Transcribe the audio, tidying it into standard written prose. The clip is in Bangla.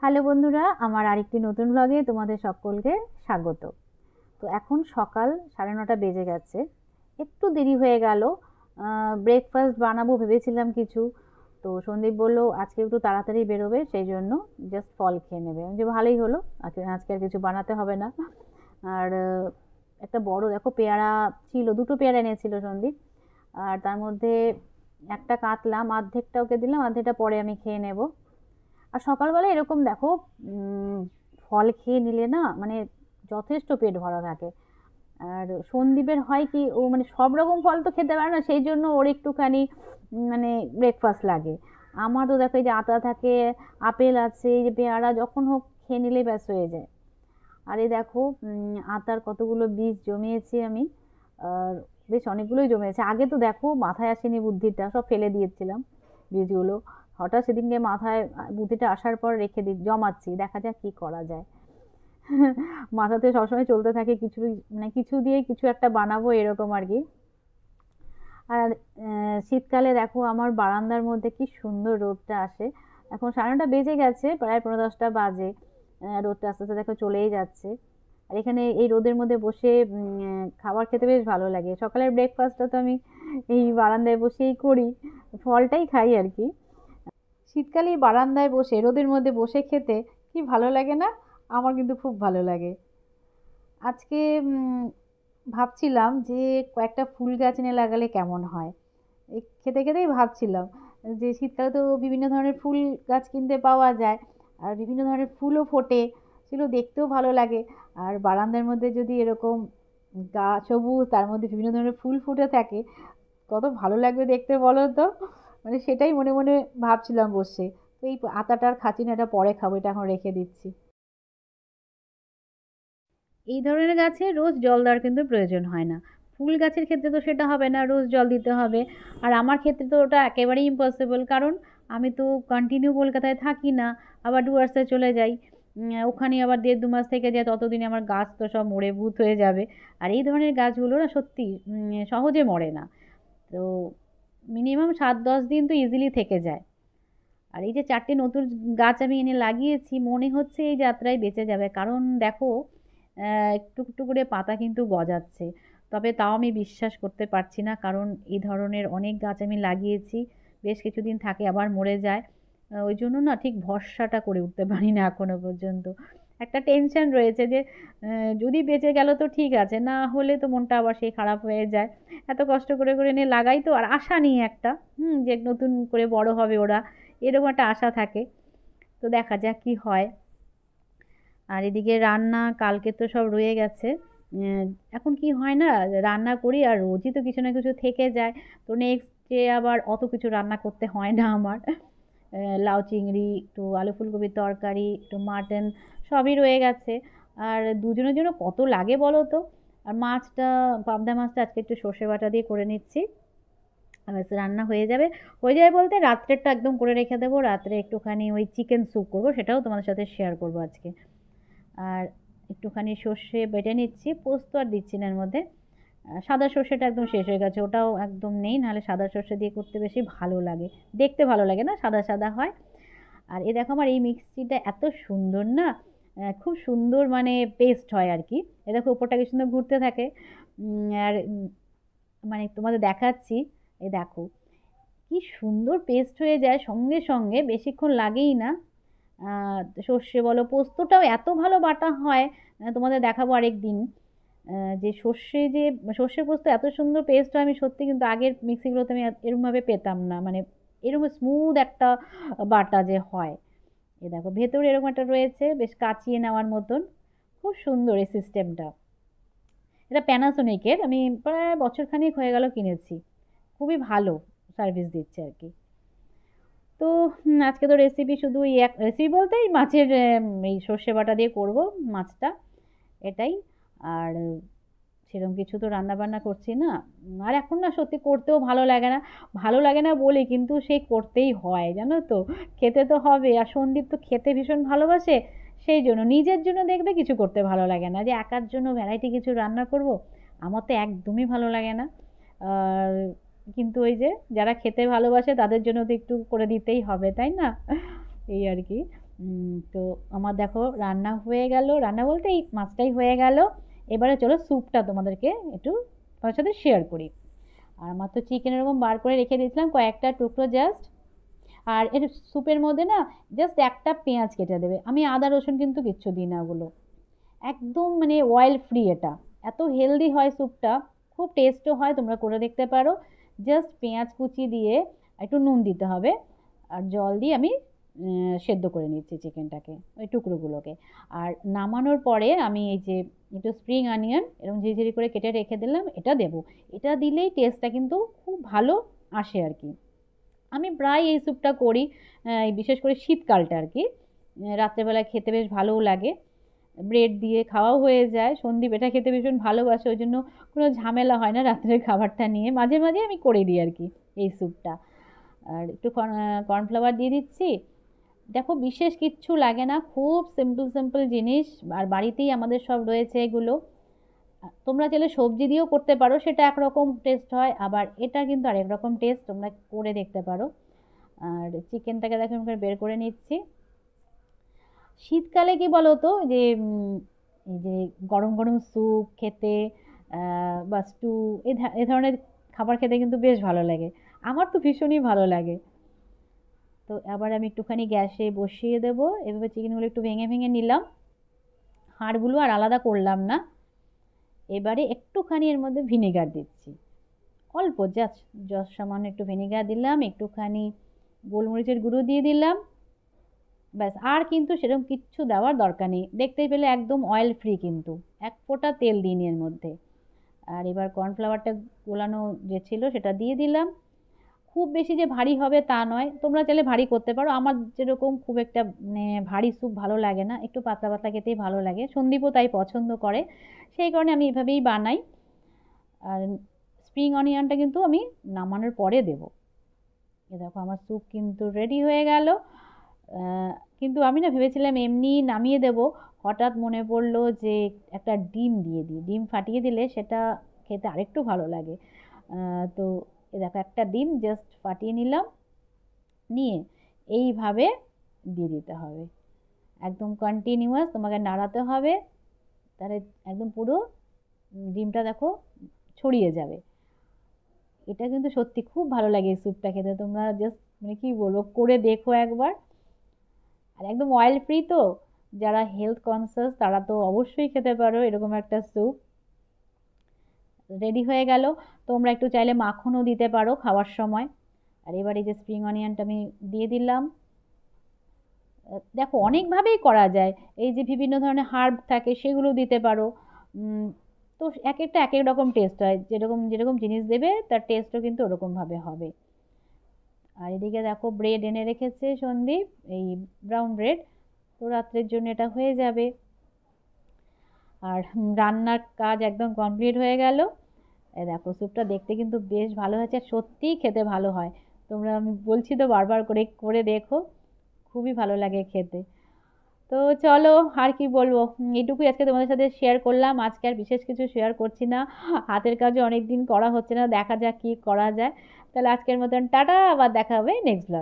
হ্যালো বন্ধুরা, আমার আরেকটি নতুন ব্লগে তোমাদের সকলকে স্বাগত। তো এখন সকাল 9:30 বেজে গেছে, একটু দেরি হয়ে গেল। ব্রেকফাস্ট বানাবো ভেবেছিলাম কিছু, তো সন্দীপ বলল আজকে একটু তাড়াতাড়ি বেরোবে, সেই জন্য জাস্ট ফল খেয়ে নেবে। আমি যে ভালোই হলো, আজকে আজকে আর কিছু বানাতে হবে না। আর একটা বড় দেখো পেয়ারা ছিল, দুটো পেয়ারা এনেছিল সন্দীপ, আর তার মধ্যে একটা কাটলাম, অর্ধেকটা ওকে দিলাম, অর্ধেকটা পরে আমি খেয়ে নেব। আর সকালবেলা এরকম দেখো ফল খেয়ে নিলে না মানে যথেষ্ট পেট ভরা থাকে। আর সন্দীপের হয় কি, ও মানে সব রকম ফল তো খেতে পারে না, সেই জন্য ওর একটুখানি মানে ব্রেকফাস্ট লাগে। আমার তো দেখো এই যে আতা থাকে, আপেল আছে, এই যে পেয়ারা যখন হোক খেয়ে নিলেই ব্যাস হয়ে যায়। আর এই দেখো আতার কতগুলো বীজ জমিয়েছি আমি, আর বেশ অনেকগুলোই জমেছে। আগে তো দেখো মাথায় আসেনি বুদ্ধিটা, সব ফেলে দিয়েছিলাম বীজগুলো। হঠাৎ সেদিনকে মাথায় বুদ্ধিটা আসার পর রেখে জমাচ্ছি, দেখা যাক কি করা যায়। মাথাতে সবসময় চলতে থাকে কিছু, মানে কিছু দিয়ে কিছু একটা বানাবো এরকম আর কি। আর শীতকালে দেখো আমার বারান্দার মধ্যে কি সুন্দর রোদটা আসে। এখন 9:30 বেজে গেছে, প্রায় 9:45 বাজে। রোদটা আস্তে আস্তে দেখো চলেই যাচ্ছে। আর এখানে এই রোদের মধ্যে বসে খাবার খেতে বেশ ভালো লাগে। সকালের ব্রেকফাস্টটা তো আমি এই বারান্দায় বসেই করি, ফলটাই খাই আর কি। শীতকালে এই বারান্দায় বসে রোদের মধ্যে বসে খেতে কি ভালো লাগে না? আমার কিন্তু খুব ভালো লাগে। আজকে ভাবছিলাম যে কয়েকটা ফুল গাছ এনে লাগালে কেমন হয়। এই খেতে খেতেই ভাবছিলাম যে শীতকালে তো বিভিন্ন ধরনের ফুল গাছ কিনতে পাওয়া যায়, আর বিভিন্ন ধরনের ফুলও ফোটে, সেগুলো দেখতেও ভালো লাগে। আর বারান্দার মধ্যে যদি এরকম গাছ সবুজ, তার মধ্যে বিভিন্ন ধরনের ফুল ফুটে থাকে, কত ভালো লাগবে দেখতে বলো তো। মানে সেটাই মনে মনে ভাবছিলাম বসে। তো এই আতাটার খাচ্ছি না, এটা পরে খাবো, এটা এখন রেখে দিচ্ছি। এই ধরনের গাছে রোজ জল দেওয়ার কিন্তু প্রয়োজন হয় না। ফুল গাছের ক্ষেত্রে তো সেটা হবে না, রোজ জল দিতে হবে। আর আমার ক্ষেত্রে তো ওটা একেবারেই ইম্পসিবল, কারণ আমি তো কন্টিনিউ কলকাতায় থাকি না, আবার ডুয়ার্সে চলে যাই। ওখানে আবার 1.5-2 মাস থেকে যায়, ততদিনে আমার গাছ তো সব মরে ভূত হয়ে যাবে। আর এই ধরনের গাছগুলো না সত্যি সহজে মরে না। তো মিনিমাম 7-10 দিন তো ইজিলি থেকে যায়। আর এই যে 4টে নতুন গাছ আমি এনে লাগিয়েছি, মনে হচ্ছে এই যাত্রায় বেঁচে যাবে, কারণ দেখো একটু একটু করে পাতা কিন্তু গজাচ্ছে। তবে তাও আমি বিশ্বাস করতে পারছি না, কারণ এই ধরনের অনেক গাছ আমি লাগিয়েছি, বেশ কিছুদিন থাকে আবার মরে যায়। ওই জন্য না ঠিক ভরসাটা করে উঠতে পারি না এখনো পর্যন্ত। একটা টেনশন রয়েছে যে যদি বেঁচে গেল তো ঠিক আছে, না হলে তো মনটা আবার সেই খারাপ হয়ে যায়। এত কষ্ট করে করে নিয়ে লাগাই তো, আর আশা নিয়ে একটা যে নতুন করে বড় হবে ওরা, এরকম একটা আশা থাকে। তো দেখা যাক কি হয়। আর এদিকে রান্না কালকে তো সব রয়ে গেছে। আহ, এখন কি হয় না, রান্না করি আর রোজই তো কিছু না কিছু থেকে যায়। তো নেক্সট ডে আবার অত কিছু রান্না করতে হয় না আমার। লাউ চিংড়ি, একটু আলু ফুলকপির তরকারি, একটু মাটন, সবই রয়ে গেছে। আর দুজনের জন্য কত লাগে বলো তো। আর মাছটা, পাবদা মাছটা আজকে একটু সর্ষে বাটা দিয়ে করে নিচ্ছি, ব্যাস রান্না হয়ে যাবে। হয়ে যাবে বলতে রাত্রেরটা একদম করে রেখে দেবো, রাত্রে একটুখানি ওই চিকেন স্যুপ করবো, সেটাও তোমাদের সাথে শেয়ার করবো আজকে। আর একটুখানি সর্ষে বেটে নিচ্ছি, পোস্ত আর দিচ্ছি না এর মধ্যে। সাদা সর্ষেটা একদম শেষ হয়ে গেছে, ওটাও একদম নেই, নাহলে সাদা সর্ষে দিয়ে করতে বেশি ভালো লাগে, দেখতে ভালো লাগে না, সাদা সাদা হয়। আর এ দেখো আমার এই মিক্সিটা এত সুন্দর না, খুব সুন্দর মানে পেস্ট হয় আর কি। এ দেখো উপরটা কি সুন্দর ঘুরতে থাকে। আর মানে তোমাদের দেখাচ্ছি, এই দেখো কি সুন্দর পেস্ট হয়ে যায় সঙ্গে সঙ্গে, বেশিক্ষণ লাগেই না। সর্ষে বলো, পোস্তটাও এত ভালো বাটা হয়। তোমাদের দেখাবো আরেক দিন যে সর্ষে পোস্ত এত সুন্দর পেস্ট হয়, আমি সত্যি কিন্তু আগের মিক্সিগুলোতে আমি এরমভাবে পেতাম না, মানে এরকম স্মুথ একটা বাটা যে হয়। এ দেখো ভেতরে এরকম একটা রয়েছে, বেশ কাচিয়ে নেওয়ার মতন, খুব সুন্দর এই সিস্টেমটা। এটা প্যানাসোনিকের, আমি প্রায় বছরখানেক হয়ে গেল কিনেছি, খুবই ভালো সার্ভিস দিচ্ছে আর কি। তো আজকে তো রেসিপি শুধু এই এক রেসিপি বলতে এই মাছের এই সর্ষে বাটা দিয়ে করব মাছটা, এটাই। আর সেরকম কিছু তো রান্না বান্না করছি না। আর এখন না সত্যি করতেও ভালো লাগে না, ভালো লাগে না বলি, কিন্তু সেই করতেই হয় জানো তো, খেতে তো হবে। আর সন্দীপ তো খেতে ভীষণ ভালোবাসে, সেই জন্য নিজের জন্য দেখবে কিছু করতে ভালো লাগে না, যে একার জন্য ভ্যারাইটি কিছু রান্না করব, আমার তো একদমই ভালো লাগে না। আর কিন্তু ওই যে যারা খেতে ভালোবাসে তাদের জন্য তো একটু করে দিতেই হবে, তাই না? এই আর কি। তো আমার দেখো রান্না হয়ে গেল, রান্না বলতে এই মাছটাই হয়ে গেল। এবারে চলো স্যুপটা তোমাদেরকে একটু তোমার সাথে শেয়ার করি। আর আমার তো চিকেন এরকম বার করে রেখে দিয়েছিলাম কয়েকটা টুকরো জাস্ট। আর এর স্যুপের মধ্যে না জাস্ট একটা পেঁয়াজ কেটে দেবে, আমি আদা রসুন কিন্তু কিচ্ছু দিই না, ওগুলো একদম মানে অয়েল ফ্রি। এটা এত হেলদি হয় স্যুপটা, খুব টেস্টও হয়, তোমরা করে দেখতে পারো। জাস্ট পেঁয়াজ কুচি দিয়ে একটু নুন দিতে হবে, আর জল দিয়ে আমি সেদ্ধ করে নিচ্ছি চিকেনটাকে, ওই টুকরোগুলোকে। আর নামানোর পরে আমি এই যে একটু স্প্রিং অনিয়ন এরকম ঝিরিঝিরি করে কেটে রেখে দিলাম, এটা দেবো। এটা দিলেই টেস্টটা কিন্তু খুব ভালো আসে আর কি। আমি প্রায় এই স্যুপটা করি, বিশেষ করে শীতকালটা আর কি। রাত্রেবেলা খেতে বেশ ভালোও লাগে, ব্রেড দিয়ে খাওয়াও হয়ে যায়। সন্দীপ এটা খেতে ভীষণ ভালোবাসে, ওই জন্য কোনো ঝামেলা হয় না রাত্রের খাবারটা নিয়ে। মাঝে মাঝে আমি করে দিই আর কি এই স্যুপটা। আর একটু কর্নফ্লাওয়ার দিয়ে দিচ্ছি। দেখো বিশেষ কিচ্ছু লাগে না, খুব সিম্পল সিম্পল জিনিস, আর বাড়িতেই আমাদের সব রয়েছে এগুলো। তোমরা চাইলে সবজি দিয়েও করতে পারো, সেটা একরকম টেস্ট হয়, আবার এটা কিন্তু আরেক রকম টেস্ট, তোমরা করে দেখতে পারো। আর চিকেনটাকে দেখো আমি বের করে নিচ্ছি। শীতকালে কি বলো তো যে এই যে গরম গরম স্যুপ খেতে বা স্টু এ ধরনের খাবার খেতে কিন্তু বেশ ভালো লাগে, আমার তো ভীষণই ভালো লাগে। তো আবার আমি একটুখানি গ্যাসে বসিয়ে দেব, এভাবে চিকেনগুলো একটু ভেঙে ভেঙে নিলাম, হাড়গুলো আর আলাদা করলাম না। এবারে একটুখানি এর মধ্যে ভিনেগার দিচ্ছি, অল্প জাস্ট সামান্য একটু ভিনেগার দিলাম, একটুখানি গোলমরিচের গুঁড়ো দিয়ে দিলাম, ব্যাস। আর কিন্তু সেরকম কিচ্ছু দেওয়ার দরকার নেই, দেখতেই পেলে একদম অয়েল ফ্রি, কিন্তু এক ফোঁটা তেল দিইনি এর মধ্যে। আর এবার কর্নফ্লাওয়ারটা গোলানো যে ছিল সেটা দিয়ে দিলাম। খুব বেশি যে ভারী হবে তা নয়, তোমরা চাইলে ভারী করতে পারো, আমার যেরকম খুব একটা মানে ভারী স্যুপ ভালো লাগে না, একটু পাতলা পাতলা খেতেই ভালো লাগে, সন্দীপও তাই পছন্দ করে, সেই কারণে আমি এভাবেই বানাই। আর স্প্রিং অনিয়নটা কিন্তু আমি নামানোর পরে দেবো। এ দেখো আমার স্যুপ কিন্তু রেডি হয়ে গেল। কিন্তু আমি না ভেবেছিলাম এমনি নামিয়ে দেব, হঠাৎ মনে পড়লো যে একটা ডিম দিয়ে দিই, ডিম ফাটিয়ে দিলে সেটা খেতে আরেকটু ভালো লাগে। তো এ দেখো একটা ডিম জাস্ট ফাটিয়ে নিলাম, নিয়ে এইভাবে দিয়ে দিতে হবে, একদম কন্টিনিউয়াস তোমাকে নাড়াতে হবে, তাহলে একদম পুরো ডিমটা দেখো ছড়িয়ে যাবে। এটা কিন্তু সত্যি খুব ভালো লাগে এই স্যুপটা খেতে, তোমরা জাস্ট মানে কি বলবো, করে দেখো একবার। আর একদম অয়েল ফ্রি তো, যারা হেলথ কনসিয়াস তারা তো অবশ্যই খেতে পারো এরকম একটা স্যুপ। রেডি হয়ে গেল। তোমরা একটু চাইলে মাখনও দিতে পারো খাওয়ার সময়। আর এবার এই যে স্প্রিং অনিয়নটা আমি দিয়ে দিলাম। দেখো অনেকভাবেই করা যায়, এই যে বিভিন্ন ধরনের হার্ব থাকে সেগুলো দিতে পারো। তো এক একটা এক এক রকম টেস্ট হয়, যেরকম যেরকম জিনিস দেবে তার টেস্টও কিন্তু ওরকমভাবে হবে। আর এদিকে দেখো ব্রেড এনে রেখেছে সন্দীপ, এই ব্রাউন ব্রেড, তো রাত্রের জন্য এটা হয়ে যাবে। আর রান্নার কাজ একদম কমপ্লিট হয়ে গেল। এই দেখো স্যুপটা দেখতে কিন্তু বেশ ভালো হয়েছে, সত্যিই খেতে ভালো হয়। তোমরা, আমি বলছি তো বারবার করে করে দেখো, খুবই ভালো লাগে খেতে। তো চলো, আর কি বলবো, এটুকুই আজকে তোমাদের সাথে শেয়ার করলাম, আজকে আর বিশেষ কিছু শেয়ার করছি না, হাতের কাজও অনেক দিন করা হচ্ছে না, দেখা যাক কি করা যায়। তাহলে আজকের মতন টাটা, আবার দেখা হবে নেক্সট ব্লগ।